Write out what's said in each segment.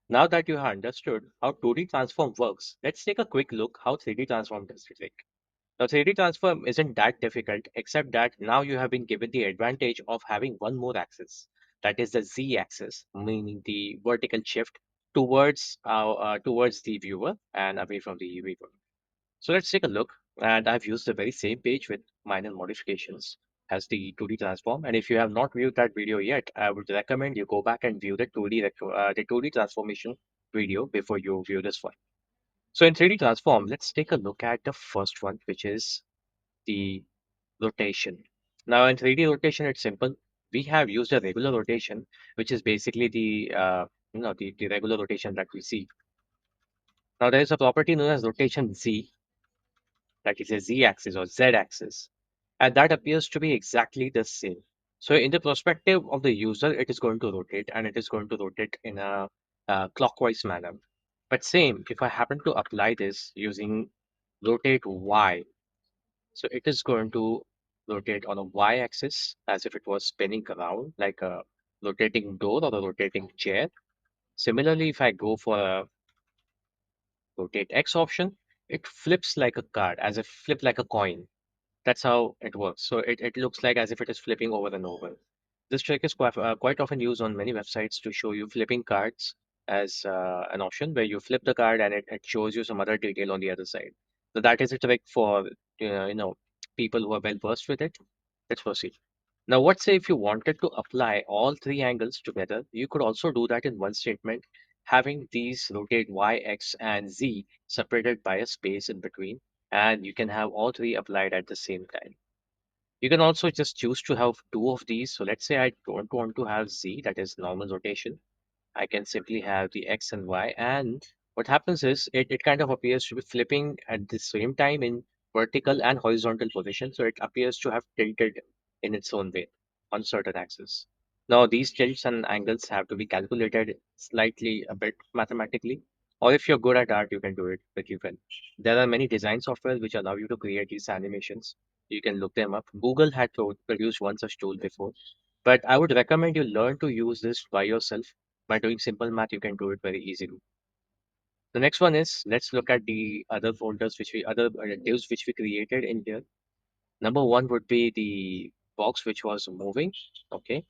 Now that you have understood how 2D transform works, let's take a quick look how 3D transform does it like. Now 3D transform isn't that difficult except that now you have been given the advantage of having one more axis. That is the Z axis, meaning the vertical shift towards the viewer and away from the viewer. So let's take a look. And I've used the very same page with minor modifications as the 2D transform. And if you have not viewed that video yet, I would recommend you go back and view the 2D transformation video before you view this one. So in 3D transform, let's take a look at the first one, which is the rotation. Now in 3D rotation, it's simple. We have used a regular rotation, which is basically the regular rotation that we see. Now there is a property known as rotation Z, that is a z-axis or z-axis, and that appears to be exactly the same. So in the perspective of the user, it is going to rotate, and it is going to rotate in a clockwise manner. But same, if I happen to apply this using rotate y, so it is going to rotate on a y-axis as if it was spinning around like a rotating door or a rotating chair. Similarly, if I go for a rotate x option, it flips like a card, as if flip like a coin. That's how it works. So it looks like as if it is flipping over and over. This trick is quite often used on many websites to show you flipping cards as an option where you flip the card and it shows you some other detail on the other side. So that is a trick for people who are well versed with it. Let's proceed. Now, what say if you wanted to apply all three angles together? You could also do that in one statement, having these rotate y, x, and z separated by a space in between, and you can have all three applied at the same time. You can also just choose to have two of these. So let's say I don't want to have z, that is normal rotation. I can simply have the X and Y. And what happens is it kind of appears to be flipping at the same time in vertical and horizontal position. So it appears to have tilted in its own way on certain axes. Now, these tilts and angles have to be calculated slightly a bit mathematically. Or if you're good at art, you can do it pretty well. There are many design software which allow you to create these animations. You can look them up. Google had produced one such tool before, but I would recommend you learn to use this by yourself. By doing simple math, you can do it very easily. The next one is, let's look at the other divs which we created in here. Number one would be the box which was moving. Okay.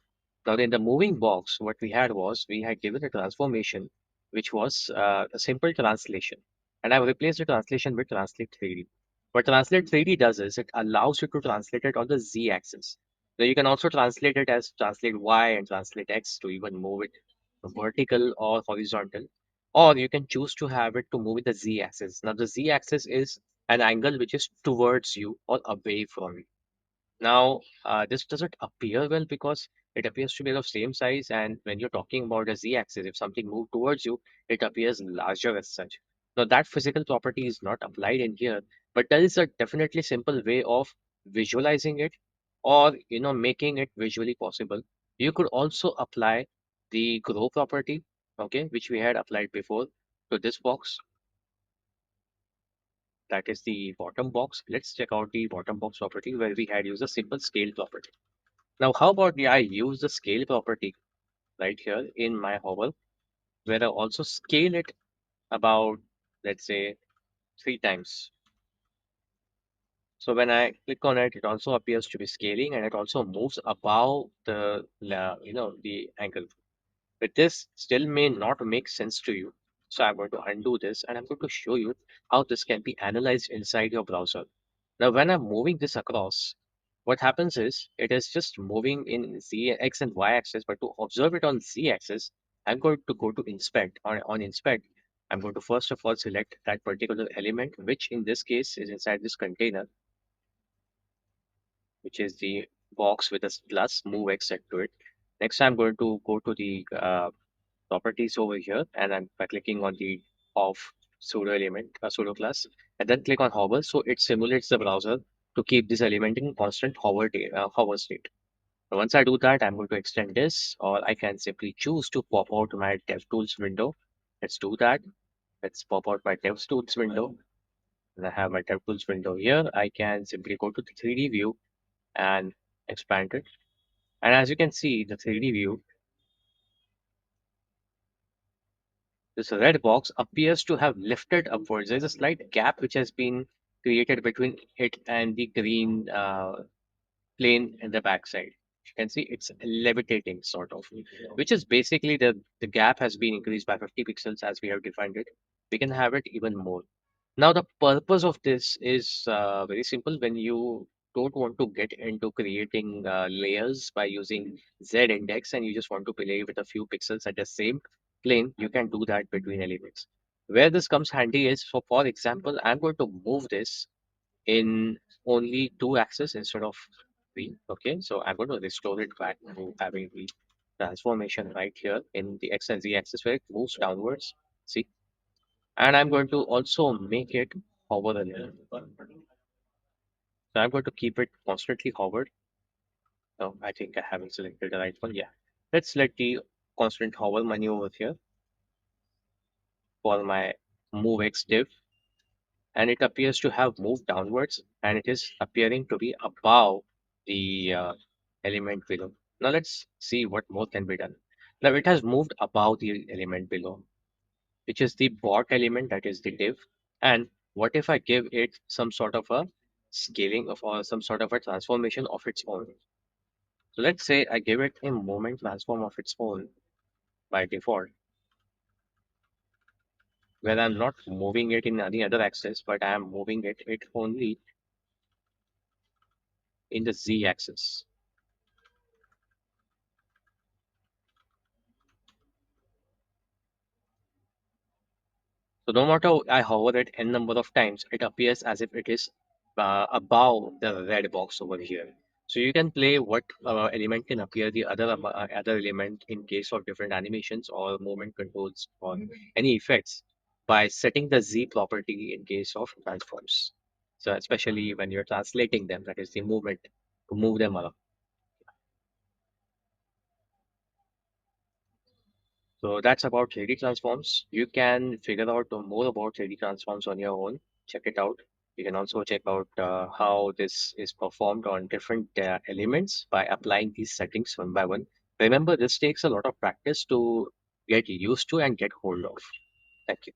Now in the moving box, what we had was we had given a transformation which was a simple translation. And I've replaced the translation with Translate 3D. What Translate 3D does is it allows you to translate it on the Z axis. Now you can also translate it as Translate Y and Translate X to even move it vertical or horizontal. Or you can choose to have it to move in the Z axis. Now the Z axis is an angle which is towards you or away from you. Now, this doesn't appear well because it appears to be of same size, and when you're talking about the z-axis, if something moves towards you, it appears larger as such. Now, that physical property is not applied in here, but there is a definitely simple way of visualizing it or making it visually possible. You could also apply the grow property, okay, which we had applied before to this box. That is the bottom box. Let's check out the bottom box property where we had used a simple scale property. Now, how about I use the scale property right here in my hover, where I also scale it about, let's say, 3 times. So when I click on it, it also appears to be scaling and it also moves above the angle. But this still may not make sense to you. So I'm going to undo this and I'm going to show you how this can be analyzed inside your browser. Now, when I'm moving this across, what happens is it is just moving in Z, X, and Y axis. But to observe it on Z axis, I'm going to go to inspect. On inspect, I'm going to first of all select that particular element, which in this case is inside this container, which is the box with a plus move X set to it. Next, I'm going to go to the properties over here, and I'm by clicking on the of pseudo element, pseudo class, and then click on hover. So it simulates the browser to keep this element in constant hover state. So once I do that, I'm going to extend this, or I can simply choose to pop out my DevTools window. Let's do that. Let's pop out my DevTools window. And I have my DevTools window here. I can simply go to the 3D view and expand it. And as you can see, the 3D view This red box appears to have lifted upwards. There's a slight gap which has been created between it and the green plane in the backside. You can see it's levitating sort of, which is basically the gap has been increased by 50 pixels as we have defined it. We can have it even more. Now, the purpose of this is very simple. When you don't want to get into creating layers by using Z index and you just want to play with a few pixels at the same plane, you can do that between elements. Where this comes handy is, for example, I'm going to move this in only two axes instead of three. Okay, so I'm going to restore it back to having the transformation right here in the X and Z axis where it moves downwards. See, and I'm going to also make it hover a little. So I'm going to keep it constantly hovered. Oh, I think I haven't selected the right one. Yeah. Let's let the constant hover menu over here for my move X div. And it appears to have moved downwards and it is appearing to be above the element below. Now let's see what more can be done. Now it has moved above the element below, which is the bot element, that is the div. And what if I give it some sort of a scaling of or some sort of a transformation of its own? So let's say I give it a moment transform of its own by default, where I'm not moving it in any other axis, but I am moving it only in the z axis. So no matter I hover it n number of times, it appears as if it is above the red box over here. So you can play what element can appear the other element in case of different animations or movement controls or any effects by setting the Z property in case of transforms. So especially when you're translating them, that is the movement to move them around. So that's about 3D transforms. You can figure out more about 3D transforms on your own. Check it out. You can also check out how this is performed on different elements by applying these settings one by one. Remember, this takes a lot of practice to get used to and get hold of. Thank you.